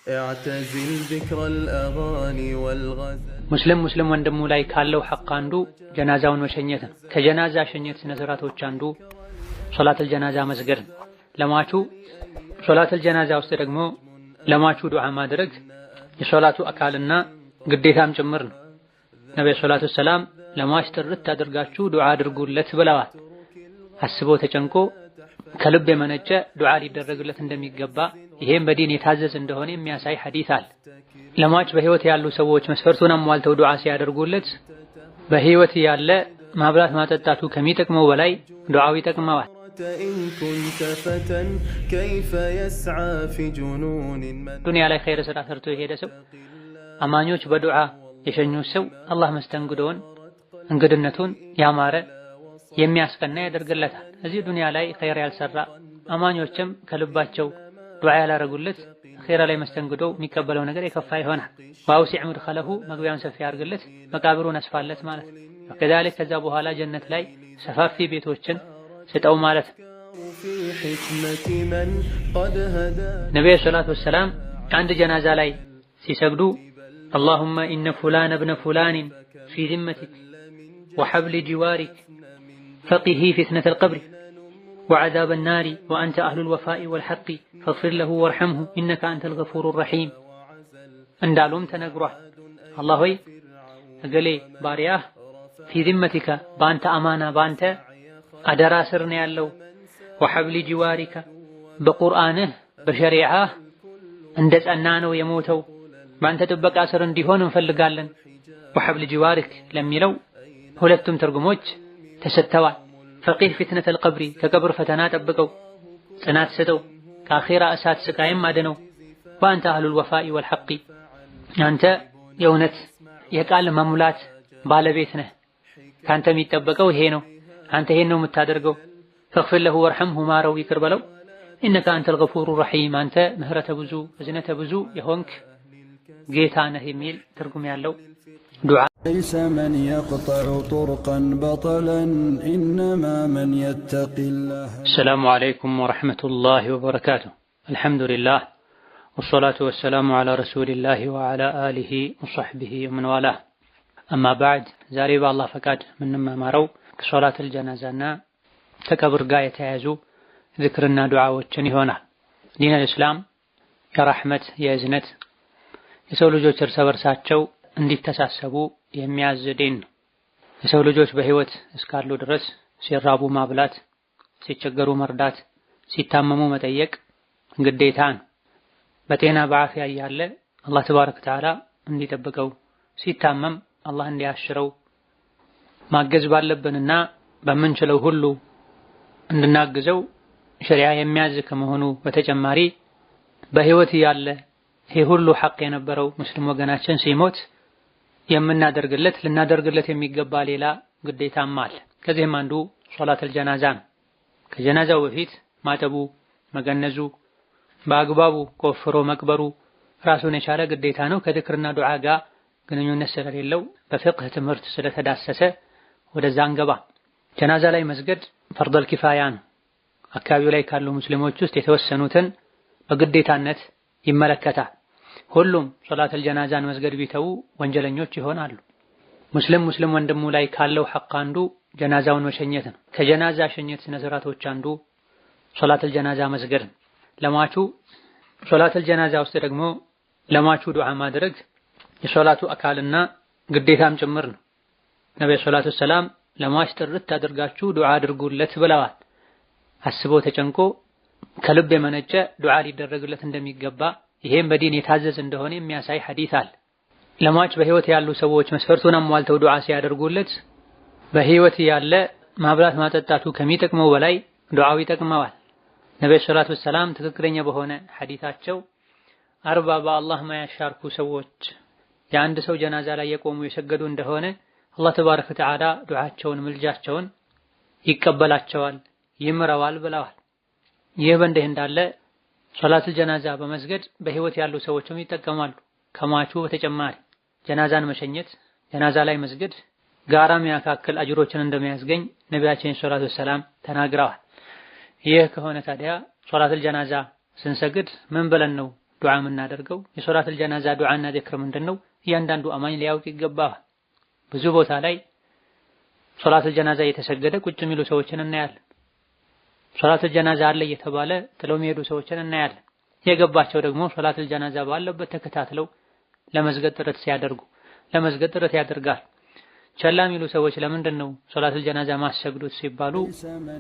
اعتزل ذكر الأغاني والغزل ሙስሊም ወንድሙ ላይ ካለው ሐቅ አንዱ ጀናዛውን መሸኘት ነው። ከጀናዛ ሸኘት ስነ ስርዓቶች አንዱ ሶላተል ጀናዛ መስገድ ነው። ለሟቹ ሶላተል ጀናዛ ውስጥ ደግሞ ለሟቹ ዱዓ ማድረግ የሶላቱ አካልና ግዴታም ጭምር ነው። ነብዩ ሰለላሁ ዐለይሂ ወሰለም ለሟች ጥርት አድርጋችሁ ዱዓ አድርጉለት ብለዋል። አስቦ ተጨንቆ ከልብ የመነጨ ዱዓ ሊደረግለት እንደሚገባ ይሄም በዲን የታዘዘ እንደሆነ የሚያሳይ ሐዲስ አለ። ለሟች በህይወት ያሉ ሰዎች መስፈርቱን አሟልተው ዱዓ ሲያደርጉለት በህይወት ያለ ማብላት ማጠጣቱ ከሚጠቅመው በላይ ዱዓው ይጠቅመዋል። ዱንያ ላይ ኸይር ስራ ሰርቶ የሄደ ሰው አማኞች በዱዓ የሸኙት ሰው አላህ መስተንግዶውን እንግድነቱን ያማረ የሚያስቀና ያደርግለታል። እዚህ ዱንያ ላይ ኸይር ያልሰራ አማኞችም ከልባቸው ዱዓ ያላረጉለት ኸይር ላይ መስተንግዶ የሚቀበለው ነገር የከፋ ይሆናል። ወአውሲዕ ሙድኸለሁ መግቢያውን ሰፊ ያርግለት፣ መቃብሩን አስፋለት ማለት ነው። ከዛልክ ከዛ በኋላ ጀነት ላይ ሰፋፊ ቤቶችን ስጠው ማለት ነው። ነብዩ ሰለላሁ ዐለይሂ ወሰለም አንድ ጀናዛ ላይ ሲሰግዱ اللهم إن فلان ابن فلان في ذمتك وحبل جوارك فقه فتنة القبر وعذاب النار وأنت أهل الوفاء والحق فاغفر له وارحمه إنك أنت الغفور الرحيم እንዳሉም ተነግሯል። አላህ ሆይ እገሌ ባሪያህ في ذمتك በአንተ አማና በአንተ አደራ ስር ነው ያለው وحبل جوارك በቁርአንህ በሸሪዓህ እንደ ጸና ነው የሞተው በአንተ ጥበቃ ስር እንዲሆን እንፈልጋለን። وحبل جوارك ለሚለው ሁለቱም ትርጉሞች ተሰጥተዋል። ፈቂህ ፊትነተል ቀብሪ ከቀብር ፈተና ጠብቀው ጽናት ሰጠው ከአኺራ እሳት ስቃይም አድነው። ወአንተ አህሉል ወፋኢ ወልሐቂ አንተ የእውነት የቃል መሙላት ባለቤት ነህ። ካንተ የሚጠበቀው ይሄ ነው። አንተ ይሄን ነው የምታደርገው። ፈግፊር ለሁ ወርሐምሁ ማረው ይቅር በለው። ኢነከ አንተል ገፉሩ ረሒም አንተ ምህረተ ብዙ እዝነተ ብዙ የሆንክ ጌታ ነህ የሚል ትርጉም ያለው ዱዓ። ليس من يقطع طرقا بطلا إنما من يتقي الله. السلام عليكم ورحمة الله وبركاته. الحمد لله والصلاة والسلام على رسول الله وعلى آله وصحبه ومن والاه. أما بعد زاري بالله فقاد من مارو كصلاة الجنازة تكبر قاية يعزو ذكرنا دعاوة هنا. دين الإسلام يا رحمة يا إذنت يسول جو ترسى ورساتشو እንዲተሳሰቡ የሚያዝ ዲን ነው። የሰው ልጆች በህይወት እስካሉ ድረስ ሲራቡ ማብላት፣ ሲቸገሩ መርዳት፣ ሲታመሙ መጠየቅ ግዴታ ነው። በጤና በአፊያ ያለ አላህ ተባረከ ወተዓላ እንዲጠብቀው፣ ሲታመም አላህ እንዲያሽረው ማገዝ ባለብንና በምንችለው ሁሉ እንድናግዘው ሸሪዓ የሚያዝ ከመሆኑ በተጨማሪ በህይወት ያለ ይሄ ሁሉ ሐቅ የነበረው ሙስሊም ወገናችን ሲሞት የምናደርግለት ልናደርግለት የሚገባ ሌላ ግዴታም አለ። ከዚህም አንዱ ሶላተል ጀናዛ ነው። ከጀናዛው በፊት ማጠቡ፣ መገነዙ፣ በአግባቡ ቆፍሮ መቅበሩ ራሱን የቻለ ግዴታ ነው። ከዝክርና ዱዓ ጋር ግንኙነት ስለሌለው በፍቅህ ትምህርት ስለተዳሰሰ ወደዛ አንገባ። ጀናዛ ላይ መስገድ ፈርደል ኪፋያ ነው። አካባቢው ላይ ካሉ ሙስሊሞች ውስጥ የተወሰኑትን በግዴታነት ይመለከታል። ሁሉም ሶላተል ጀናዛን መስገድ ቢተው ወንጀለኞች ይሆናሉ። ሙስሊም ወንድሙ ላይ ካለው ሐቅ አንዱ ጀናዛውን መሸኘት ነው። ከጀናዛ ሸኘት ስነ ስርዓቶች አንዱ ሶላተል ጀናዛ መስገድ ነው። ለሟቹ ሶላተል ጀናዛ ውስጥ ደግሞ ለሟቹ ዱዓ ማድረግ የሶላቱ አካልና ግዴታም ጭምር ነው። ነብዩ ሰለላሁ ዐለይሂ ወሰለም ለሟች ጥርት አድርጋችሁ ዱዓ አድርጉለት ብለዋል። አስቦ ተጨንቆ ከልብ የመነጨ ዱዓ ሊደረግለት እንደሚገባ ይሄም በዲን የታዘዘ እንደሆነ የሚያሳይ ሐዲስ አለ። ለሟች በህይወት ያሉ ሰዎች መስፈርቱን አሟልተው ዱዓ ሲያደርጉለት በህይወት ያለ ማብላት ማጠጣቱ ከሚጠቅመው በላይ ዱዓው ይጠቅመዋል። ነብዩ ሰለላሁ ዐለይሂ ወሰለም ትክክለኛ በሆነ ሐዲታቸው 40 በአላህ ማያሻርኩ ሰዎች የአንድ ሰው ጀናዛ ላይ የቆሙ የሰገዱ እንደሆነ አላህ ተባረከ ወተዓላ ዱዓቸውን ምልጃቸውን ይቀበላቸዋል፣ ይምረዋል ብለዋል። ይህ በእንዲህ እንዳለ ሶላተል ጀናዛ በመስገድ በህይወት ያሉ ሰዎችም ይጠቀማሉ። ከሟቹ በተጨማሪ ጀናዛን መሸኘት፣ ጀናዛ ላይ መስገድ ጋራ የሚያካክል አጅሮችን እንደሚያስገኝ ነቢያችን ሰለላሁ ዐለይሂ ወሰለም ተናግረዋል። ይህ ከሆነ ታዲያ ሶላተል ጀናዛ ስንሰግድ ምን ብለን ነው ዱዓ የምናደርገው? የሶላተል ጀናዛ ዱዓና ዚክር ምንድነው? እያንዳንዱ አማኝ ሊያውቅ ይገባል። ብዙ ቦታ ላይ ሶላተል ጀናዛ እየተሰገደ ቁጭ የሚሉ ሰዎችን እናያለን። ሶላተል ጀናዛ አለ እየተባለ ጥለው የሚሄዱ ሰዎችን እናያለን። የገባቸው ደግሞ ሶላተል ጀናዛ ባለበት ተከታትለው ለመስገድ ጥረት ያደርጋል። ቸላ የሚሉ ሰዎች ለምንድን ነው ሶላተል ጀናዛ ማሰግዱት ሲባሉ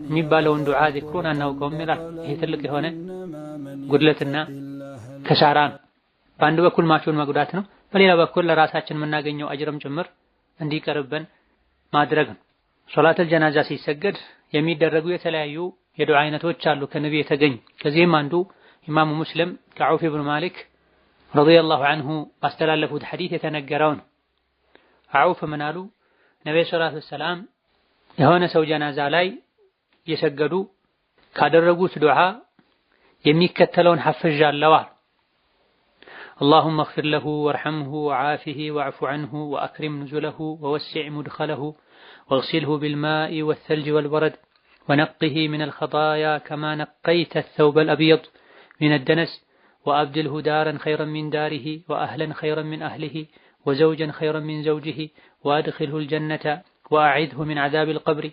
የሚባለውን ዱዓ ዚክሩን አናውቀውም ይላል። ይሄ ትልቅ የሆነ ጉድለትና ከሳራ ነው። በአንድ በኩል ማቹን መጉዳት ነው፣ በሌላ በኩል ለራሳችን የምናገኘው አጅርም ጭምር እንዲቀርብን ማድረግ ነው። ሶላተል ጀናዛ ሲሰገድ የሚደረጉ የተለያዩ የዱዓ አይነቶች አሉ ከነብዩ የተገኙ። ከዚህም አንዱ ኢማሙ ሙስሊም ከዐውፍ ኢብኑ ማሊክ ረዲየላሁ ዐንሁ ባስተላለፉት ሐዲስ የተነገረው ነው። ዐውፍ ምን አሉ? ነብዩ ሰለላሁ ዐለይሂ ወሰለም የሆነ ሰው ጀናዛ ላይ የሰገዱ ካደረጉት ዱዓ የሚከተለውን ሐፍዣለሁ አሉ። اللهم اغفر له وارحمه وعافه واعف عنه وأكرم نزله ووسع مدخله واغسله بالماء والثلج والبرد ونقه من الخطايا كما نقيت الثوب الأبيض من الدنس وأبدله دارا خيرا من داره وأهلا خيرا من أهله وزوجا خيرا من زوجه وأدخله الجنة وأعذه من عذاب القبر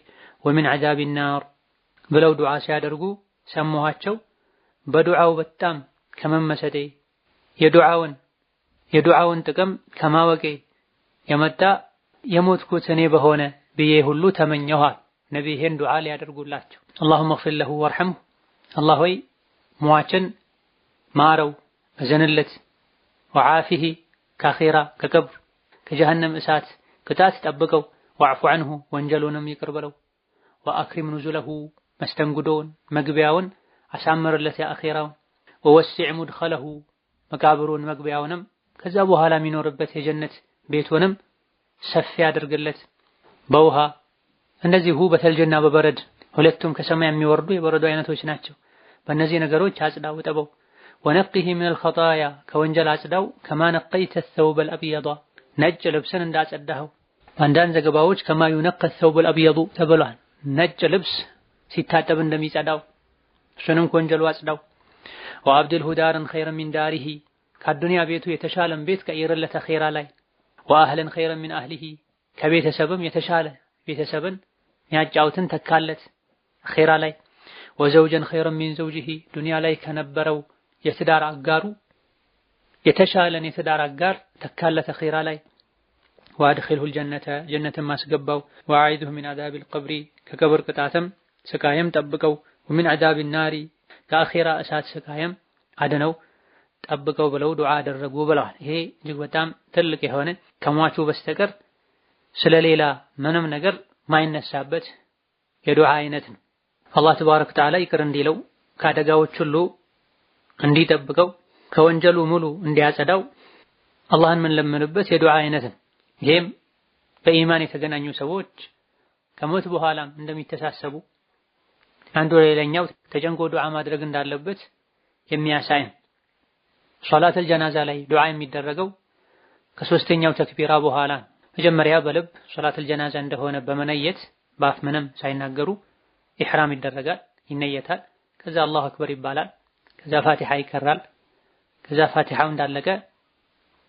ومن عذاب النار بلو دعاء سيادرقو سموهاتشو بدعاء بتام كمن مسدي የዱዓውን ጥቅም ከማወቄ የመጣ የሞትኩት እኔ በሆነ ብዬ ሁሉ ተመኘኋል። ነብዩ ይሄን ዱዓ ሊያደርጉላቸው اللهم اغفر له وارحمه አላህ ሆይ ሟችን ማረው እዘንለት፣ ወዓፊሂ ከአኺራ ከቀብር ከጀሃነም እሳት ቅጣት ጠብቀው፣ ወዕፉ ዐንሁ ወንጀሉንም ይቅር በለው፣ ወአክሪም ኑዙለሁ መስተንጉዶውን መግቢያውን አሳምርለት የአኺራውን፣ ወወሲዕ ሙድኸለሁ መቃብሩን መግቢያውንም ከዛ በኋላ የሚኖርበት የጀነት ቤቱንም ሰፊ አድርግለት በውሃ እንደዚሁ በተልጅና በበረድ ሁለቱም ከሰማይ የሚወርዱ የበረዶ አይነቶች ናቸው። በእነዚህ ነገሮች አጽዳው ጠበው። ወነቅህ ሚነል ኸጣያ ከወንጀል አጽዳው ከማ ነቀይተ الثوب الابيض ነጭ ልብስን እንዳጸዳኸው። አንዳንድ ዘገባዎች ከማ ينقى الثوب الابيض ተብሏል። ነጭ ልብስ ሲታጠብ እንደሚጸዳው እሱንም ከወንጀሉ አጽዳው። ወአብድልሁ ዳረን ኸይረን ሚን ዳሪሂ ከዱንያ ቤቱ የተሻለን ቤት ቀይርለት አኺራ ላይ። ወአህለን ኸይረን ሚን አህሊሂ ከቤተሰብም የተሻለ ቤተሰብን ያጫውትን ተካለት አኺራ ላይ። ወዘውጀን ኸይረን ሚን ዘውጂሂ ዱንያ ላይ ከነበረው የትዳር አጋሩ የተሻለን የትዳር አጋር ተካለት አኺራ ላይ። ወአድኺልሁል ጀነተ ጀነትን ማስገባው። ወአዒዙሁ ሚን ዐዛቢል ቀብሪ ከቀብር ቅጣትም ስቃይም ጠብቀው። ወሚን ዐዛቢን ናሪ ከአኺራ እሳት ስቃይም አድነው ጠብቀው ብለው ዱዓ አደረጉ ብለዋል። ይሄ እጅግ በጣም ትልቅ የሆነ ከሟቹ በስተቀር ስለሌላ ምንም ነገር ማይነሳበት የዱዓ አይነት ነው። አላህ ተባረከ ወተዓላ ይቅር እንዲለው ከአደጋዎች ሁሉ እንዲጠብቀው ከወንጀሉ ሙሉ እንዲያጸዳው አላህን የምንለምንበት የዱዓ አይነት ነው። ይሄም በኢማን የተገናኙ ሰዎች ከሞት በኋላም እንደሚተሳሰቡ አንዱ ለሌላኛው ተጨንቆ ዱዓ ማድረግ እንዳለበት የሚያሳይ ነው። ሶላተል ጀናዛ ላይ ዱዓ የሚደረገው ከሶስተኛው ተክቢራ በኋላ መጀመሪያ በልብ ሶላተል ጀናዛ እንደሆነ በመነየት በአፍ ምንም ሳይናገሩ ኢህራም ይደረጋል፣ ይነየታል። ከዛ አላሁ አክበር ይባላል። ከዛ ፋቲሃ ይቀራል። ከዛ ፋቲሃው እንዳለቀ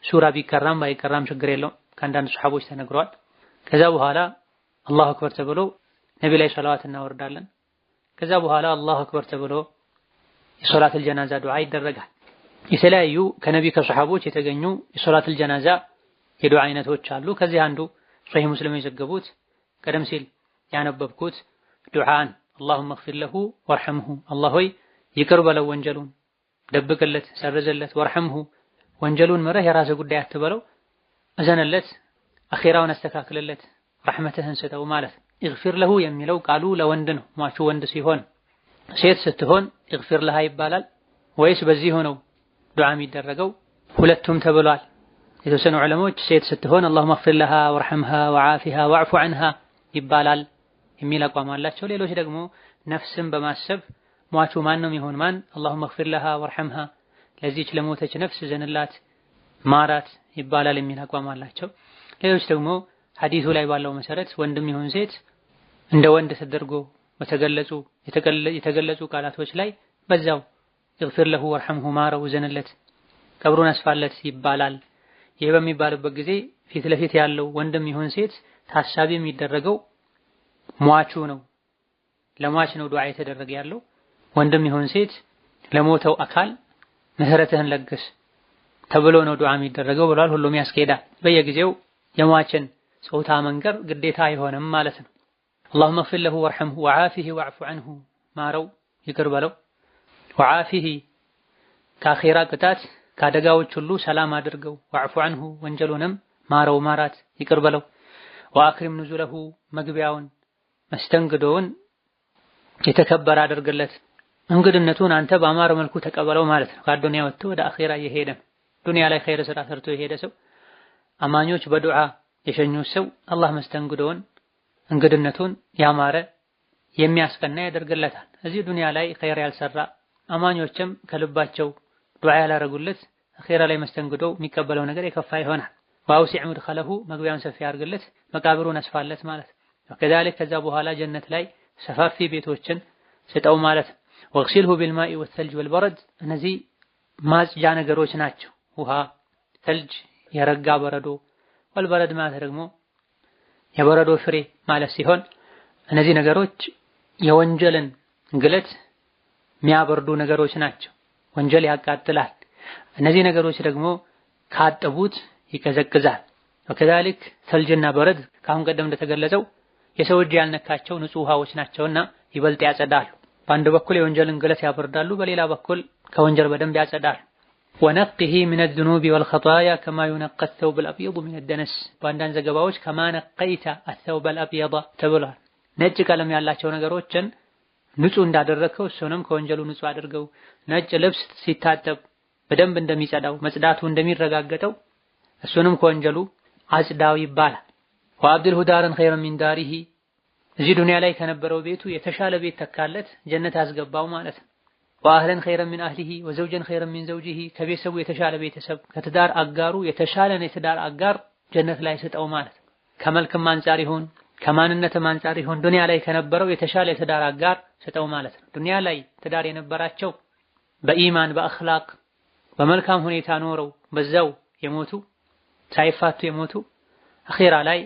ሱራ ቢቀራም ባይቀራም ችግር የለውም፣ ከአንዳንድ ሱሐቦች ተነግሯል። ከዛ በኋላ አላሁ አክበር ተብሎ ነቢ ላይ ሰላዋት እናወርዳለን። ከዛ በኋላ አላሁ አክበር ተብሎ የሶላተል ጀናዛ ዱዓ ይደረጋል። የተለያዩ ከነቢ ከሱሐቦች የተገኙ የሶላተል ጀናዛ የዱዓ አይነቶች አሉ። ከዚህ አንዱ ሶሒህ ሙስሊም የዘገቡት ቀደም ሲል ያነበብኩት ዱዓን اللهم اغفر له وارحمه አላህ ሆይ ይቅር በለው ወንጀሉን ደብቅለት ሰርዘለት፣ ወርሐምሁ ወንጀሉን ምረህ የራስህ ጉዳይ አትበለው፣ እዘንለት፣ አኺራውን አስተካክልለት፣ ረሕመትህን ስጠው ማለት። ኢግፊር ለሁ የሚለው ቃሉ ለወንድ ነው። ሟቹ ወንድ ሲሆን ሴት ስትሆን ኢግፊር ለሃ ይባላል ወይስ በዚህ ሆነው ዱዓ የሚደረገው? ሁለቱም ተብሏል። የተወሰኑ ዑለሞች ሴት ስትሆን اللهم اغفر لها وارحمها وعافها واعف عنها ይባላል የሚል አቋም አላቸው። ሌሎች ደግሞ ነፍስን በማሰብ ሟቹ ማንም ይሁን ማን اللهم اغفر لها وارحمها ለዚች ለሞተች ነፍስ ዘንላት ማራት ይባላል የሚል አቋም አላቸው። ሌሎች ደግሞ ሐዲሱ ላይ ባለው መሰረት ወንድም ይሁን ሴት እንደ ወንድ ተደርጎ የተገለጹ ቃላቶች ላይ በዛው اغفر له وارحمه ማረው ዘንለት ቀብሩን አስፋለት ይባላል። ይህ በሚባልበት ጊዜ ፊት ለፊት ያለው ወንድም ይሁን ሴት ታሳቢ የሚደረገው ሟቹ ነው። ለሟች ነው ዱዓ የተደረገ ያለው። ወንድም ይሁን ሴት ለሞተው አካል ምህረትህን ለግስ ተብሎ ነው ዱዓ የሚደረገው ብሏል። ሁሉም ያስኬዳል። በየጊዜው የሟችን ጾታ መንገር ግዴታ አይሆንም ማለት ነው። اللهم اغفر له وارحمه وعافه واعف عنه ማረው ይቅር በለው። وعافه ከአኺራ ቅጣት ከአደጋዎች ሁሉ ሰላም አድርገው። واعف عنه ወንጀሉንም ማረው ማራት ይቅር በለው። وأكرم نزله መግቢያውን መስተንግዶውን የተከበረ አድርግለት። እንግድነቱን አንተ በአማረ መልኩ ተቀበለው ማለት ነው። ከዱንያ ወጥቶ ወደ አኺራ እየሄደ ዱንያ ላይ ኸይር ስራ ሰርቶ የሄደ ሰው አማኞች በዱዓ የሸኙት ሰው አላህ መስተንግዶውን እንግድነቱን ያማረ የሚያስቀና ያደርግለታል። እዚህ ዱንያ ላይ ኸይር ያልሰራ አማኞችም ከልባቸው ዱዓ ያላረጉለት አኺራ ላይ መስተንግዶ የሚቀበለው ነገር የከፋ ይሆናል። ወአውሲዕ ሙድኸለሁ መግቢያውን ሰፊ ያርግለት፣ መቃብሩን አስፋለት ማለት ወከዛሊክ ከዛ በኋላ ጀነት ላይ ሰፋፊ ቤቶችን ስጠው ማለት። ወግሲልሁ ቢልማኢ ወተልጅ ወልበረድ እነዚህ ማጽጃ ነገሮች ናቸው። ውሃ፣ ተልጅ፣ የረጋ በረዶ፣ ወልበረድ ማለት ደግሞ የበረዶ ፍሬ ማለት ሲሆን እነዚህ ነገሮች የወንጀልን ግለት የሚያበርዱ ነገሮች ናቸው። ወንጀል ያቃጥላል። እነዚህ ነገሮች ደግሞ ካጠቡት ይቀዘቅዛል። ወከዛሊክ ተልጅና በረድ ካሁን ቀደም እንደተገለጸው የሰው እጅ ያልነካቸው ንጹህ ውሃዎች ናቸውና ይበልጥ ያጸዳሉ። በአንድ በኩል የወንጀልን ግለት ያበርዳሉ፣ በሌላ በኩል ከወንጀል በደንብ ያጸዳሉ። ወነቅሂ ሚነ ዙኑቢ ወልኸጣያ ከማ ዩነቀ ተውብ አልአብየድ ሚነ ደነስ በአንዳንድ ዘገባዎች ከማ ነቀይተ አተውብ አልአብየድ ተብሏል። ነጭ ቀለም ያላቸው ነገሮችን ንጹህ እንዳደረግከው እሱንም ከወንጀሉ ንጹህ አድርገው። ነጭ ልብስ ሲታጠብ በደንብ እንደሚጸዳው መጽዳቱ እንደሚረጋገጠው እሱንም ከወንጀሉ አጽዳው ይባላል። ወአብድልሁ ዳረን ኸይረን ሚን ዳሪሂ እዚህ ዱንያ ላይ ከነበረው ቤቱ የተሻለ ቤት ተካለት ጀነት ያስገባው ማለት ነው። ወአህለን ኸይረን ሚን አህሊሂ ወዘውጀን ኸይረን ሚን ዘውጂሂ ከቤተሰቡ የተሻለ ቤተሰብ ከትዳር አጋሩ የተሻለ የትዳር አጋር ጀነት ላይ ስጠው ማለት ነው። ከመልክም አንፃር ይሁን ከማንነትም አንፃር ይሁን ዱንያ ላይ ከነበረው የተሻለ የትዳር አጋር ስጠው ማለት ነው። ዱንያ ላይ ትዳር የነበራቸው በኢማን በአኽላቅ በመልካም ሁኔታ ኖረው በዛው የሞቱ ሳይፋቱ የሞቱ አኺራ ላይ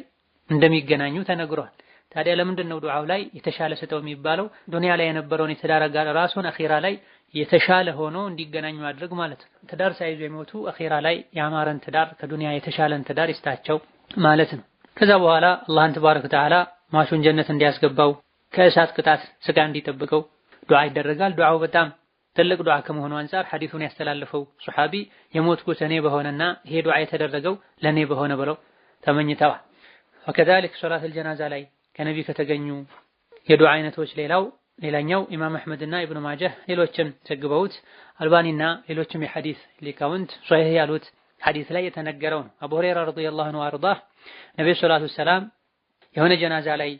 እንደሚገናኙ ተነግሯል። ታዲያ ለምንድን ነው ዱዓው ላይ የተሻለ ስጠው የሚባለው? ዱንያ ላይ የነበረውን የትዳር አጋር ራሱን አኺራ ላይ የተሻለ ሆኖ እንዲገናኙ ማድረግ ማለት ነው። ትዳር ሳይዙ የሞቱ አኺራ ላይ ያማረን ትዳር ከዱንያ የተሻለን ትዳር ይስጣቸው ማለት ነው። ከዛ በኋላ አላህን ተባረከ ወተዓላ ማሹን ጀነት እንዲያስገባው ከእሳት ቅጣት ስጋ እንዲጠብቀው ዱዓ ይደረጋል። ዱዓው በጣም ትልቅ ዱዓ ከመሆኑ አንፃር ሐዲሱን ያስተላለፈው ሱሐቢ የሞትኩት እኔ በሆነና ይሄ ዱዓ የተደረገው ለኔ በሆነ ብለው ተመኝተዋል። ወከዛሊክ ሶላተል ጀናዛ ላይ ከነቢ ከተገኙ የዱዓ አይነቶች ሌላኛው ኢማም አህመድና ኢብኑ ማጃህ ሌሎችም ዘግበውት አልባኒና ሌሎችም የሐዲስ ሊቃውንት ሷሂህ ያሉት ሐዲስ ላይ የተነገረው ነው። አቡ ሁረይራ ረዲየላሁ ዐንሁ ወአርዳህ ነብዩ ሰለላሁ ዐለይሂ ወሰለም የሆነ ጀናዛ ላይ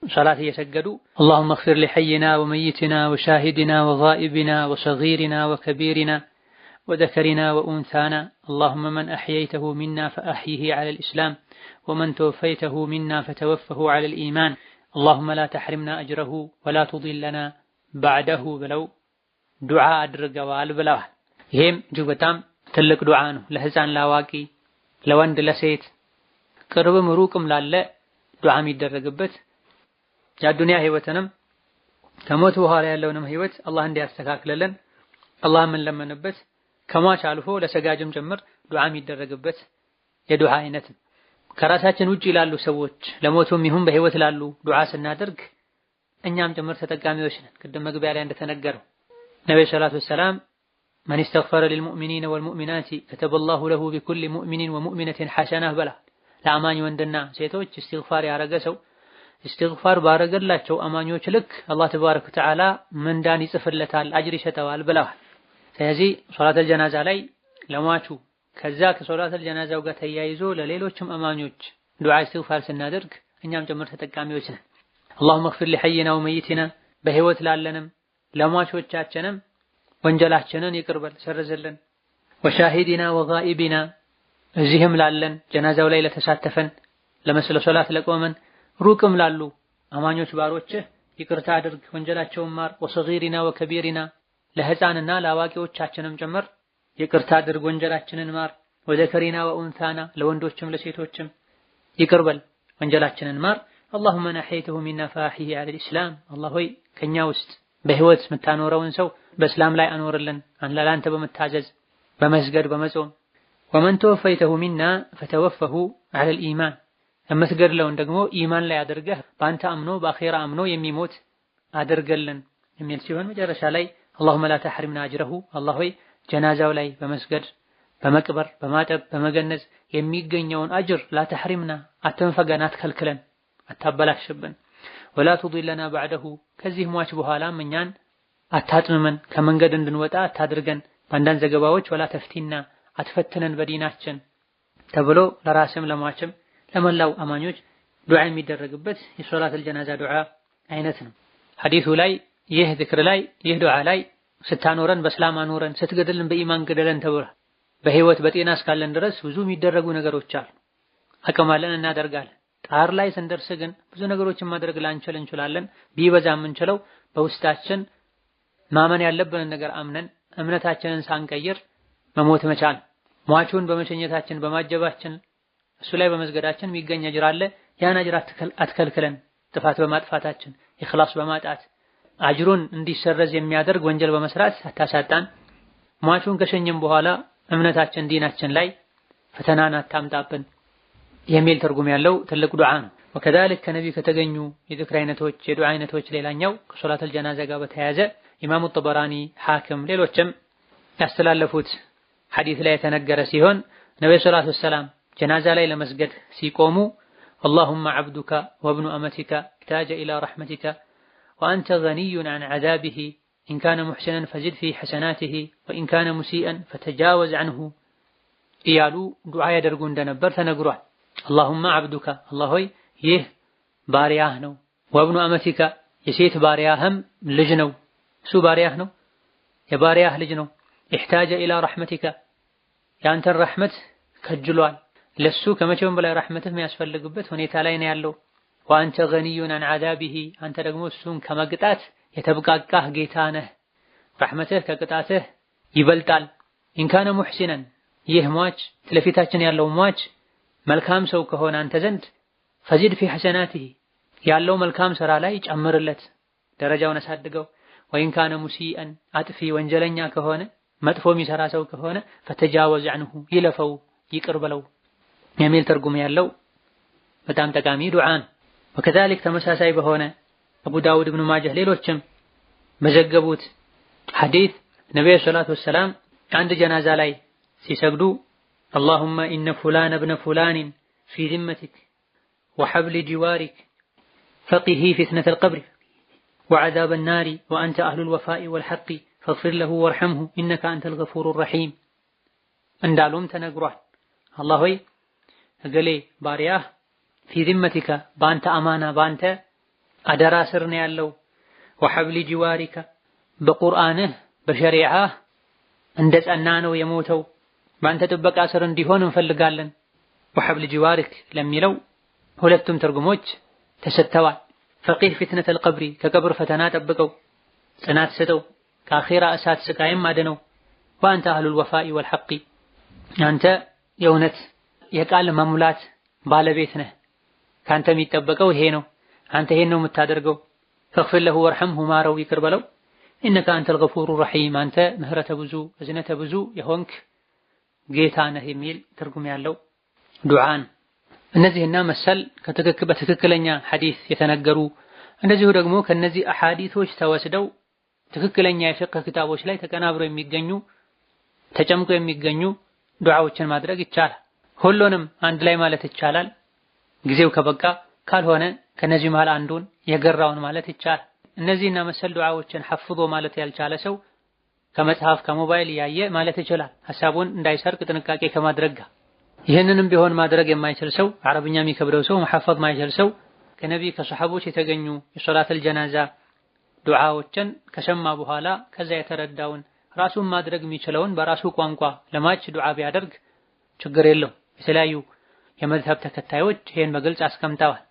ሶላት እየሰገዱ اللهم اغفر لحينا وميتنا وشاهدنا وغائبنا وصغيرنا وكبيرنا وذكرنا وأنثانا اللهم من أحييته منا فأحيه على الإسلام ومن توفيته منا فتوفه على الإيمان اللهم لا تحرمنا أجره ولا تضلنا بعده ብለው ዱዓ አድርገዋል ብለዋል። ይሄም እጅግ በጣም ትልቅ ዱዓ ነው። ለህፃን ለአዋቂ ለወንድ ለሴት ቅርብም ሩቅም ላለ ዱዓ የሚደረግበት የዱንያ ህይወትንም ከሞት በኋላ ያለውንም ህይወት አላህ እንዲያስተካክልልን አላህ ምን ለመነበት ከሟች አልፎ ለሰጋጅም ጭምር ዱዓ የሚደረግበት የዱዓ አይነት ከራሳችን ውጪ ላሉ ሰዎች ለሞቱም ይሁን በህይወት ላሉ ዱዓ ስናደርግ እኛም ጭምር ተጠቃሚዎች ነን። ቅድም መግቢያ ላይ እንደተነገረው ነብዩ ሰለላሁ ዐለይሂ ወሰለም من استغفر للمؤمنين والمؤمنات كتب الله له بكل مؤمن ومؤمنة حسنة بلا ለአማኝ ወንድና ሴቶች እስትግፋር ያረገ ሰው እስትግፋር ባረገላቸው አማኞች ልክ አላህ ተባረከ ወተዓላ ምንዳን ይጽፍለታል አጅር ይሰጠዋል ብለዋል። ስለዚህ ሶላተል ጀናዛ ላይ ለሟቹ ከዛ ከሶላተል ጀናዛው ጋር ተያይዞ ለሌሎችም አማኞች ዱዓ እስትግፋር ስናደርግ እኛም ጭምር ተጠቃሚዎች ነን። اللهم اغفر لحينا وميتنا በህይወት ላለንም ለሟቾቻችንም ወንጀላችንን ይቅርበል ሰርዝልን። ወሻሂዲና ወጋኢቢና እዚህም ላለን ጀናዛው ላይ ለተሳተፈን ለመስለ ሶላት ለቆመን ሩቅም ላሉ አማኞች ባሮችህ ይቅርታ አድርግ ወንጀላቸውን ማር። ወሰጊሪና ወከቢሪና ለህፃንና ለአዋቂዎቻችንም ጭምር ይቅርታ አድርግ ወንጀላችንን ማር ወዘከሪና ወኡንሳና ለወንዶችም ለሴቶችም ይቅር በል ወንጀላችንን ማር اللهم نحيته منا فاحيه على الاسلام الله ሆይ ከኛ ውስጥ በህይወት የምታኖረውን ሰው በእስላም ላይ አኖርልን አንላንተ በመታዘዝ በመስገድ በመጾም ومن توفيته منا فتوفه على الايمان የምትገድለውን ደግሞ ኢማን ላይ አድርገህ በአንተ አምኖ በአኺራ አምኖ የሚሞት አድርገልን የሚል ሲሆን መጨረሻ ላይ اللهم لا تحرمنا اجره الله ሆይ ጀናዛው ላይ በመስገድ በመቅበር በማጠብ በመገነዝ የሚገኘውን አጅር لا تحرمنا አትንፈገን አትከልክለን አታበላሽብን ولا تضلنا بعده ከዚህ ሟች በኋላ እኛን አታጥምመን ከመንገድ እንድንወጣ አታድርገን በአንዳንድ ዘገባዎች ولا تفتنا አትፈትነን በዲናችን ተብሎ ለራስም ለሟችም ለመላው አማኞች ዱዓ የሚደረግበት የሶላት الجنازة ዱዓ አይነት ነው። ሐዲሱ ላይ ይህ ዚክር ላይ ይህ ዱዓ ላይ ስታኖረን በእስላም አኖረን ስትገድልን በኢማን ገደለን ተብሏል። በህይወት በጤና እስካለን ድረስ ብዙ የሚደረጉ ነገሮች አሉ። አቅም አለን እናደርጋለን። ጣር ላይ ስንደርስ ግን ብዙ ነገሮችን ማድረግ ላንችል እንችላለን። ቢበዛ የምንችለው በውስጣችን ማመን ያለብንን ነገር አምነን እምነታችንን ሳንቀይር መሞት መቻል። ሟቹን በመሸኘታችን በማጀባችን እሱ ላይ በመስገዳችን የሚገኝ አጅር አለ። ያን አጅር አትከልክለን። ጥፋት በማጥፋታችን ኢኽላስ በማጣት አጅሩን እንዲሰረዝ የሚያደርግ ወንጀል በመስራት አታሳጣን። ሟቹን ከሸኘን በኋላ እምነታችን ዲናችን ላይ ፈተናን አታምጣብን የሚል ትርጉም ያለው ትልቅ ዱዓ ነው። ወከዛልክ ከነብይ ከተገኙ የዝክር አይነቶች የዱዓ አይነቶች ሌላኛው ከሶላት الجنازة ጋር በተያያዘ ኢማሙ ጠበራኒ ሐኪም ሌሎችም ያስተላለፉት ሐዲስ ላይ የተነገረ ሲሆን ነብዩ ሰለላሁ ዐለይሂ ወሰለም ጀናዛ ላይ ለመስገድ ሲቆሙ اللهم عبدك وابن أمتك احتاج إلى رحمتك وأنت غني عن عذابه إن كان محسنا فزد في حسناته وإن كان مسيئا فتجاوز عنه እያሉ ዱዓ ያደርጉ እንደነበር ተነግሯል። اللهم عبدك الله ሆይ ይህ ባሪያህ ነው ወብኑ አመቲካ የሴት ባሪያህም ልጅ ነው እሱ ባሪያህ ነው የባሪያህ ልጅ ነው احتاج إلى رحمتك ያንተን ረህመት ከጅሏል ለሱ ከመቼውም በላይ ረህመትህ የሚያስፈልግበት ሁኔታ ላይ ነው ያለው وأنت غني عن عذابه አንተ ደግሞ እሱን ከመቅጣት የተብቃቃህ ጌታ ነህ ረህመትህ ከቅጣትህ ይበልጣል إن كان محسنا ይህ ሟች ስለፊታችን ያለው ሟች መልካም ሰው ከሆነ አንተ ዘንድ فزد في حسناته ያለው መልካም ሥራ ላይ ጨምርለት ደረጃውን አሳድገው وإن كان مسيئا አጥፊ ወንጀለኛ ከሆነ መጥፎ የሚሰራ ሰው ከሆነ فتجاوز عنه ይለፈው ይቅር በለው የሚል ትርጉም ያለው በጣም ጠቃሚ ዱዓ ነው። وكذلك ተመሳሳይ በሆነ አቡ ዳውድ ኢብኑ ማጀህ ሌሎችም መዘገቡት ሐዲስ ነብዩ ሰለላሁ ዐለይሂ ወሰለም አንድ ጀናዛ ላይ ሲሰግዱ اللهم إن فلان ابن فلان في ذمتك وحبل جوارك فقه فتنة القبر وعذاب النار وأنت أهل الوفاء والحق فاغفر له وارحمه إنك أنت الغفور الرحيم እንዳሉም ተነግሯል። አላህ ሆይ እገሌ ባሪያህ في ذمتك በአንተ አማና በአንተ አደራ ስር ነው ያለው وحبل جوارك በቁርአንህ በሸሪዓህ እንደ ጸና ነው የሞተው በአንተ ጥበቃ ስር እንዲሆን እንፈልጋለን። وحبل جوارك ለሚለው ሁለቱም ትርጉሞች ተሰጥተዋል። فقه فتنة القبر ከቀብር ፈተና ጠብቀው ጽናት ሰጠው ከአኺራ እሳት ስቃይም አድነው وأنت أهل الوفاء والحق አንተ የእውነት የቃል መሙላት ባለቤት ነህ ካንተ የሚጠበቀው ይሄ ነው አንተ ይሄን ነው የምታደርገው فاغفر له وارحمه ማረው ይቅር በለው إنك أنت الغفور الرحيم አንተ ምህረተ ብዙ እዝነተ ብዙ የሆንክ ጌታ ነህ የሚል ትርጉም ያለው ዱዓን እነዚህና መሰል በትክክለኛ ሐዲስ የተነገሩ እንደዚሁ ደግሞ ከነዚህ አሐዲሶች ተወስደው ትክክለኛ የፍቅህ ክታቦች ላይ ተቀናብረው የሚገኙ ተጨምቆ የሚገኙ ዱዓዎችን ማድረግ ይቻላል። ሁሉንም አንድ ላይ ማለት ይቻላል። ጊዜው ከበቃ ካልሆነ ከነዚህ መሃል አንዱን የገራውን ማለት ይቻላል። እነዚህና መሰል ዱዓዎችን ሐፍዞ ማለት ያልቻለ ሰው ከመጽሐፍ ከሞባይል ያየ ማለት ይችላል። ሐሳቡን እንዳይሰርቅ ጥንቃቄ ከማድረግ ጋር ይህንንም ቢሆን ማድረግ የማይችል ሰው አረብኛ የሚከብደው ሰው መሐፈዝ ማይችል ሰው ከነብይ ከሰሐቦች የተገኙ የሶላት الجنازة ዱዓዎችን ከሰማ በኋላ ከዛ የተረዳውን ራሱን ማድረግ የሚችለውን በራሱ ቋንቋ ለማች ዱዓ ቢያደርግ ችግር የለው። የተለያዩ የመዝሀብ ተከታዮች ይሄን በግልጽ አስቀምጠዋል።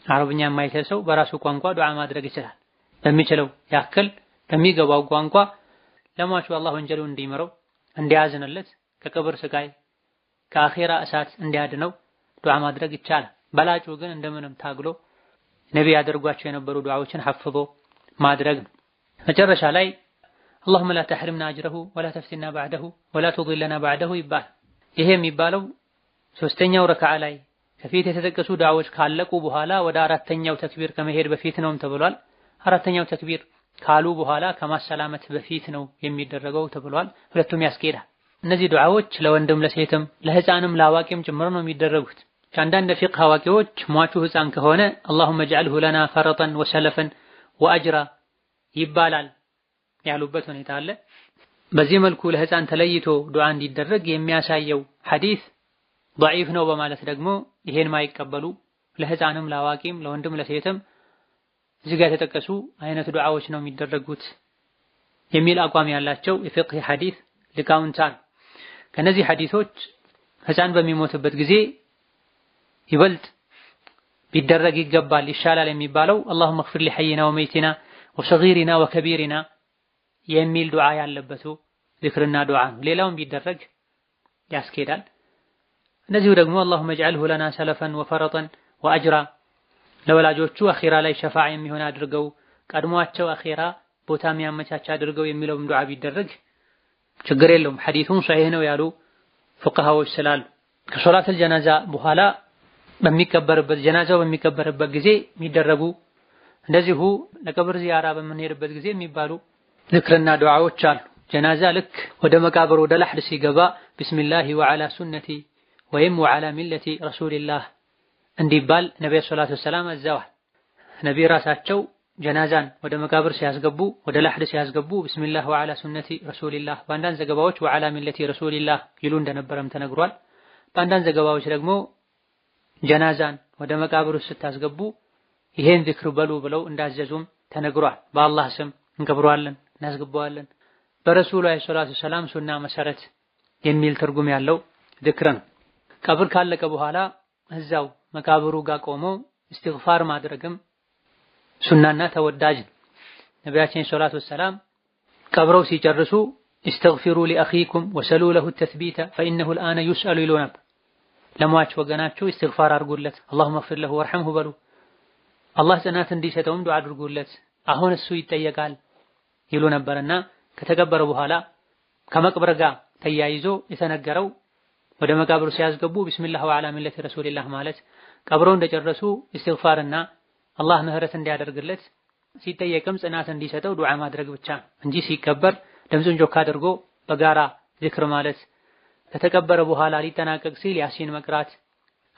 አረብኛ የማይችል ሰው በራሱ ቋንቋ ዱዓ ማድረግ ይችላል። በሚችለው ያክል በሚገባው ቋንቋ ለማቹ አላህ ወንጀሉን እንዲመረው እንዲያዝንለት ከቀብር ስቃይ ከአኺራ እሳት እንዲያድነው ዱዓ ማድረግ ይቻላል። በላጩ ግን እንደምንም ታግሎ ነቢ ያደርጓቸው የነበሩ ዱዓዎችን ሐፍዞ ማድረግ ነው። መጨረሻ ላይ اللهم لا تحرمنا اجره ولا تفتنا بعده ولا تضلنا بعده ይባል። ይሄ የሚባለው ሶስተኛው ረካዓ ላይ ከፊት የተጠቀሱ ዱዓዎች ካለቁ በኋላ ወደ አራተኛው ተክቢር ከመሄድ በፊት ነውም ተብሏል። አራተኛው ተክቢር ካሉ በኋላ ከማሰላመት በፊት ነው የሚደረገው ተብሏል። ሁለቱም ያስኬዳል። እነዚህ ዱዓዎች ለወንድም ለሴትም ለህፃንም ለአዋቂም ጭምር ነው የሚደረጉት። አንዳንድ ፊቅህ አዋቂዎች ሟቹ ህፃን ከሆነ اللهم اجعله لنا فرطا وسلفا واجرا ይባላል ያሉበት ሁኔታ አለ። በዚህ መልኩ ለህፃን ተለይቶ ዱዓ እንዲደረግ የሚያሳየው ሐዲስ ضعيف ነው በማለት ደግሞ ይሄን ማይቀበሉ ለህፃንም ለአዋቂም ለወንድም ለሴትም እዚህ ጋር የተጠቀሱ አይነት ዱዓዎች ነው የሚደረጉት የሚል አቋም ያላቸው የፊቅህ ሐዲስ ሊቃውንት አሉ። ከነዚህ ሐዲሶች ህፃን በሚሞትበት ጊዜ ይበልጥ ቢደረግ ይገባል ይሻላል የሚባለው اللهم اغفر لحينا وميتنا وصغيرنا وكبيرنا የሚል ዱዓ ያለበቱ ዚክርና ዱዓ ነው። ሌላውም ቢደረግ ያስኬዳል። እነዚሁ ደግሞ اللهم اجعله لنا سلفا وفرطا واجرا ለወላጆቹ አኺራ ላይ ሸፋዓ የሚሆን አድርገው ቀድሟቸው አኺራ ቦታ የሚያመቻች አድርገው የሚለውም ዱዓ ቢደረግ ችግር የለውም። ሐዲሱን ሷሂህ ነው ያሉ ፉቃሃዎች ስላሉ ከሶላተል ጀናዛ በኋላ በሚቀበርበት ጀናዛው በሚቀበርበት ጊዜ የሚደረጉ እንደዚሁ ለቀብር ዚያራ በምንሄድበት ጊዜ የሚባሉ ዚክርና ዱዓዎች አሉ። ጀናዛ ልክ ወደ መቃብር ወደ ለሕድ ሲገባ ቢስሚላሂ ወዐላ ሱነቲ ወይም ወዐላ ሚለቲ ረሱልላህ እንዲባል ነብዩ ሰለላሁ ዐለይሂ ወሰለም አዘዋል። ነብዩ ራሳቸው ጀናዛን ወደ መቃብር ሲያስገቡ ወደ ለሕድ ሲያስገቡ ቢስሚላህ ወዐላ ሱነቲ ረሱልላህ፣ በአንዳንድ ዘገባዎች ወዐላ ሚለቲ ረሱልላህ ይሉ እንደነበረም ተነግሯል። በአንዳንድ ዘገባዎች ደግሞ ጀናዛን ወደ መቃብር ስታስገቡ ይሄን ዚክር በሉ ብለው እንዳዘዙም ተነግሯል። በአላህ ስም እንቀብረዋለን እናስገባዋለን በረሱሉ ሰለላሁ ዐለይሂ ወሰለም ሱና መሰረት የሚል ትርጉም ያለው ዚክር ነው። ቀብር ካለቀ በኋላ እዛው መቃብሩ ጋር ቆሞ ኢስቲግፋር ማድረግም ሱናና ተወዳጅ ነው። ነብያችን ሰለላሁ ዐለይሂ ወሰለም ቀብረው ሲጨርሱ استغفሩ لأخيكم وسلوا له التثبيت فإنه الآن يسأل ይሉ ነበር። ለሟች ወገናችሁ ኢስቲግፋር አድርጉለት اللهم اغفر له وارحمه በሉ። አላህ ጽናት እንዲሰጠውም ዱዓ አድርጉለት አሁን እሱ ይጠየቃል ይሉ ነበርና ከተቀበረ በኋላ ከመቅበር ጋር ተያይዞ የተነገረው ወደ መቃብሩ ሲያስገቡ ቢስሚላህ ወዐላ ሚለቲ ረሱልላህ ማለት ቀብረው እንደጨረሱ ኢስቲግፋርና አላህ ምህረት እንዲያደርግለት ሲጠየቅም ጽናት እንዲሰጠው ዱዓ ማድረግ ብቻ እንጂ ሲቀበር ድምፁን ጆክ አድርጎ በጋራ ዚክር ማለት ከተቀበረ በኋላ ሊጠናቀቅ ሲል ያሲን መቅራት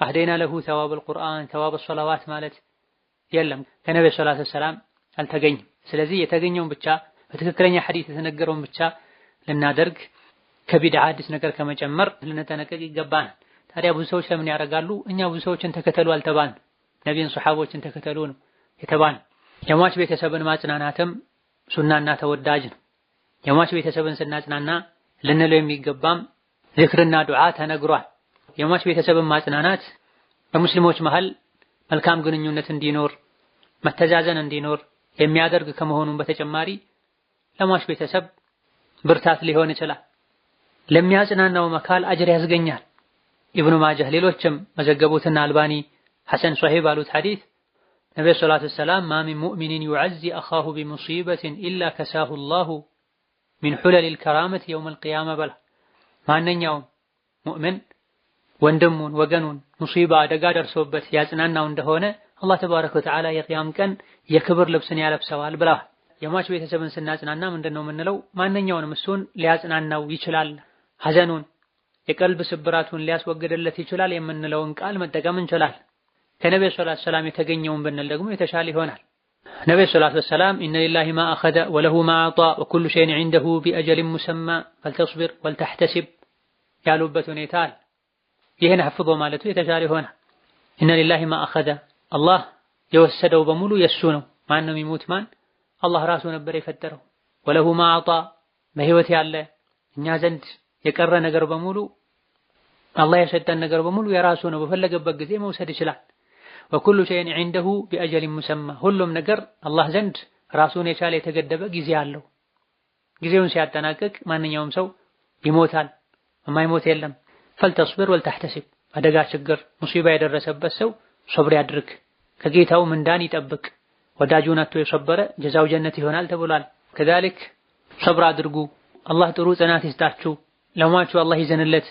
አህደና ለሁ ተዋበል ቁርአን ተዋበል ሶላዋት ማለት የለም። ከነብዩ ሰለላሁ ዐለይሂ ወሰለም አልተገኘም። ስለዚህ የተገኘውን ብቻ በትክክለኛ ሐዲስ የተነገረውን ብቻ ልናደርግ ከቢድዓ አዲስ ነገር ከመጨመር ልንጠነቀቅ ይገባናል። ታዲያ ብዙ ሰዎች ለምን ያደርጋሉ? እኛ ብዙ ሰዎችን ተከተሉ አልተባን፣ ነቢይን ሱሐቦችን ተከተሉ ነው የተባን። የሟች ቤተሰብን ማጽናናትም ሱናና ተወዳጅ ነው። የሟች ቤተሰብን ስናጽናና ልንለው የሚገባም ዚክርና ዱዓ ተነግሯል። የሟች ቤተሰብን ማጽናናት በሙስሊሞች መሃል መልካም ግንኙነት እንዲኖር መተዛዘን እንዲኖር የሚያደርግ ከመሆኑም በተጨማሪ ለሟች ቤተሰብ ብርታት ሊሆን ይችላል። ለሚያጽናናው መካል አጅር ያስገኛል። ኢብኑ ማጃህ ሌሎችም መዘገቡትና አልባኒ ሐሰን ሷሂህ ባሉት ሐዲስ ነብዩ ሰለላሁ ዐለይሂ ወሰለም ማ ሚን ሙእሚኒን ዩዐዚ አኻሁ ቢሙሲበትን ኢላ ከሳሁ አላሁ ሚን ሑለሊል ከራመቲ የውመል ቂያማ በላ። ማንኛውም ሙእምን ወንድሙን ወገኑን ሙሲባ አደጋ ደርሶበት ያጽናናው እንደሆነ አላህ ተባረከ ወተዓላ የቂያም ቀን የክብር ልብስን ያለብሰዋል ብላ። የሟች ቤተሰብን ስናጽናና ምንድነው የምንለው? ማንኛውንም እሱን ሊያጽናናው ይችላል፣ ሐዘኑን የቀልብ ስብራቱን ሊያስወግድለት ይችላል የምንለውን ቃል መጠቀም እንችላለን። ከነብዩ ሰለላሁ ዐለይሂ ወሰለም የተገኘውን ብንል ደግሞ የተሻለ ይሆናል። ነብዩ ሰለላሁ ዐለይሂ ወሰለም ኢነ ሊላሂ ማ አኸዘ ወለሁ ማ አዕጣ ወኩሉ ሸይን ዒንደሁ ቢአጀሊን ሙሰማ ፈልተስቢር ወልተሕተሲብ ያሉበት ሁኔታ አለ። ይህን ሐፍዞ ማለቱ የተሻለ ይሆናል። ኢነ ሊላሂ ማ አኸዘ አላህ የወሰደው በሙሉ የሱ ነው። ማንም ይሙት ማን አላህ ራሱ ነበር የፈጠረው። ወለሁ ማ አዕጣ በህይወት ያለ እኛ ዘንድ የቀረ ነገር በሙሉ አላህ የሰጠን ነገር በሙሉ የራሱ ነው። በፈለገበት ጊዜ መውሰድ ይችላል። ወኩሉ ሸይን ዒንደሁ ቢአጀሊን ሙሰማ ሁሉም ነገር አላህ ዘንድ ራሱን የቻለ የተገደበ ጊዜ አለው። ጊዜውን ሲያጠናቅቅ ማንኛውም ሰው ይሞታል፣ የማይሞት የለም። ፈልተስብር ወልተህተሲብ አደጋ ችግር ሙሲባ የደረሰበት ሰው ሶብር ያድርግ፣ ከጌታው ምንዳን ይጠብቅ። ወዳጁን አጥቶ የሰበረ ጀዛው ጀነት ይሆናል ተብሏል። ከዛልክ ሶብር አድርጉ፣ አላህ ጥሩ ጽናት ይስጣችሁ፣ ለሟቹ አላህ ይዘንለት፣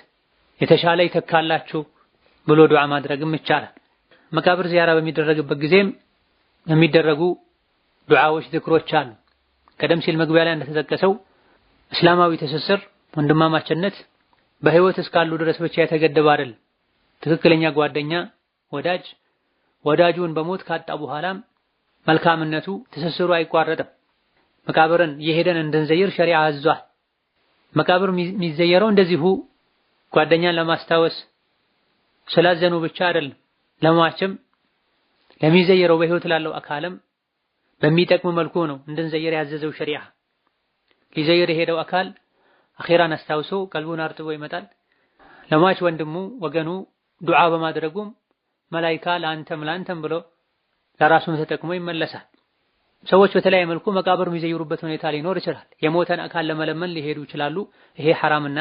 የተሻለ ይተካላችሁ ብሎ ዱዓ ማድረግም ይቻላል። መቃብር ዚያራ በሚደረግበት ጊዜም የሚደረጉ ዱዓዎች፣ ዝክሮች አሉ። ቀደም ሲል መግቢያ ላይ እንደተጠቀሰው እስላማዊ ትስስር ወንድማማችነት በህይወት እስካሉ ድረስ ብቻ የተገደበ አይደል። ትክክለኛ ጓደኛ ወዳጁን በሞት ካጣ በኋላም መልካምነቱ ትስስሩ አይቋረጥም። መቃብርን የሄደን እንድንዘይር ሸሪዓ አዟል። መቃብር የሚዘየረው እንደዚሁ ጓደኛን ለማስታወስ ስላዘኑ ብቻ አይደለም። ለሟችም ለሚዘየረው በህይወት ላለው አካልም በሚጠቅም መልኩ ነው እንድንዘይር ያዘዘው ሸሪዓ። ሊዘይር የሄደው አካል አኺራን አስታውሶ ቀልቡን አርጥቦ ይመጣል። ለሟች ወንድሙ ወገኑ ዱዓ በማድረጉም መላኢካ ለአንተም ብሎ ለራሱም ተጠቅሞ ይመለሳል። ሰዎች በተለያየ መልኩ መቃብር የሚዘይሩበት ሁኔታ ሊኖር ይችላል። የሞተን አካል ለመለመን ሊሄዱ ይችላሉ። ይሄ ሐራምና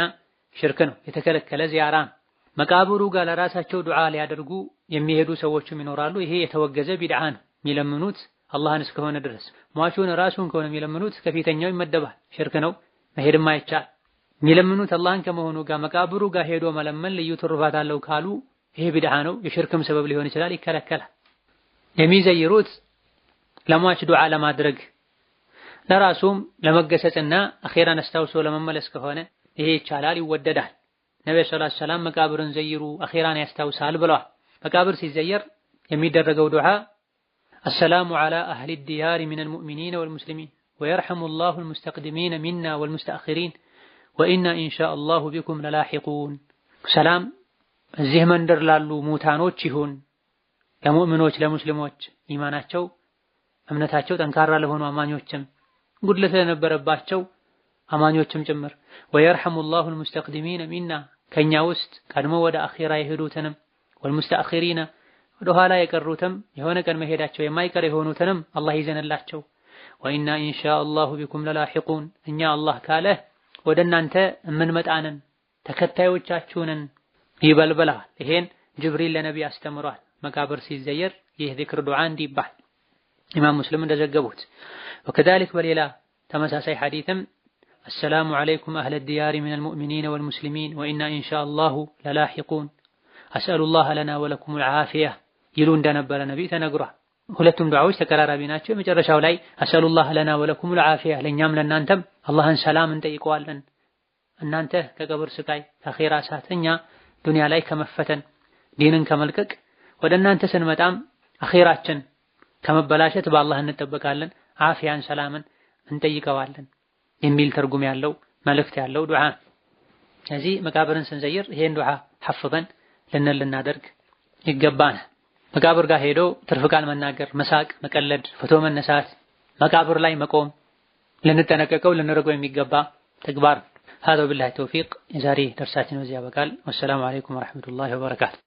ሽርክ ነው፣ የተከለከለ ዚያራ ነው። መቃብሩ ጋር ለራሳቸው ዱዓ ሊያደርጉ የሚሄዱ ሰዎችም ይኖራሉ። ይሄ የተወገዘ ቢድዓ ነው። የሚለምኑት አላህን እስከሆነ ድረስ ሟቹን ራሱን ከሆነ የሚለምኑት ከፊተኛው ይመደባል። ሽርክ ነው፣ መሄድም አይቻል። የሚለምኑት አላህን ከመሆኑ ጋር መቃብሩ ጋር ሄዶ መለመን ልዩ ትሩፋት አለው ካሉ ይሄ ቢድዓ ነው፣ የሽርክም ሰበብ ሊሆን ይችላል፣ ይከለከላል። የሚዘይሩት ለሟች ዱዓ ለማድረግ ለራሱም ለመገሰጽና አኺራን አስታውሶ ለመመለስ ከሆነ ይሄ ይቻላል፣ ይወደዳል። ነብዩ ሰለላሁ ዐለይሂ ወሰለም መቃብርን ዘይሩ አኺራን ያስታውሳል ብለዋል። መቃብር ሲዘየር የሚደረገው ዱዓ አሰላሙ ዐላ አህሊ ዲያር ሚነል ሙእሚኒን ወልሙስሊሚን ወየርሐሙ ላሁ አልሙስተቅዲሚን ሚና ወልሙስተአኺሪን ወኢና ኢንሻአላሁ ቢኩም ለላሒቁን። ሰላም እዚህ መንደር ላሉ ሙታኖች ይሁን፣ ለሙእሚኖች ለሙስሊሞች ኢማናቸው እምነታቸው ጠንካራ ለሆኑ አማኞችም ጉድለት ለነበረባቸው አማኞችም ጭምር። ወየርሐሙ ላሁ አልሙስተቅዲሚን ሚና ከኛ ውስጥ ቀድሞ ወደ አኺራ የሄዱትንም ወልሙስተአኺሪን ወደ ኋላ የቀሩትም የሆነ ቀን መሄዳቸው የማይቀር የሆኑትንም አላህ ይዘንላቸው። ወኢና ኢንሻአላሁ ቢኩም ለላሒቁን እኛ አላህ ካለ ወደ እናንተ የምንመጣንን ተከታዮቻችሁንን ይበልበላል። ይሄን ጅብሪል ለነብይ አስተምሯል። መቃብር ሲዘየር ይህ ዚክር ዱዓ እንዲባል ኢማም ሙስሊም እንደዘገቡት። ወከዛሊክ በሌላ ተመሳሳይ ሐዲስም አሰላሙ ዐለይኩም አህለ ዲያር ሚነል ሙእሚኒን ወልሙስሊሚን ወኢና ኢንሻአላሁ ለላሒቁን አስአሉላህ ለና ወለኩም አልዓፊያ ይሉ እንደነበረ ነብይ ተነግሯል። ሁለቱም ዱዓዎች ተቀራራቢ ናቸው። መጨረሻው ላይ አስአሉላህ ለና ወለኩም አልዓፊያ ለኛም ለናንተም አላህን ሰላም እንጠይቀዋለን። እናንተ ከቀብር ስቃይ ከኺራ እሳት እኛ ዱንያ ላይ ከመፈተን ዲንን ከመልቀቅ ወደ እናንተ ስንመጣም አኺራችን ከመበላሸት በአላህ እንጠበቃለን፣ አፊያን ሰላምን እንጠይቀዋለን የሚል ትርጉም ያለው መልእክት ያለው ዱዓ። ስለዚህ መቃብርን ስንዘይር ይሄን ዱዓ ሐፍዘን ልናደርግ ይገባናል። መቃብር ጋር ሄዶ ትርፍ ቃል መናገር፣ መሳቅ፣ መቀለድ፣ ፎቶ መነሳት፣ መቃብር ላይ መቆም ልንጠነቀቀው ልንርቀው የሚገባ ተግባር። هذا بالله التوفيق። የዛሬ ደርሳችን በዚህ ያበቃል። ወሰላሙ አለይኩም ወራህመቱላሂ ወበረካቱ።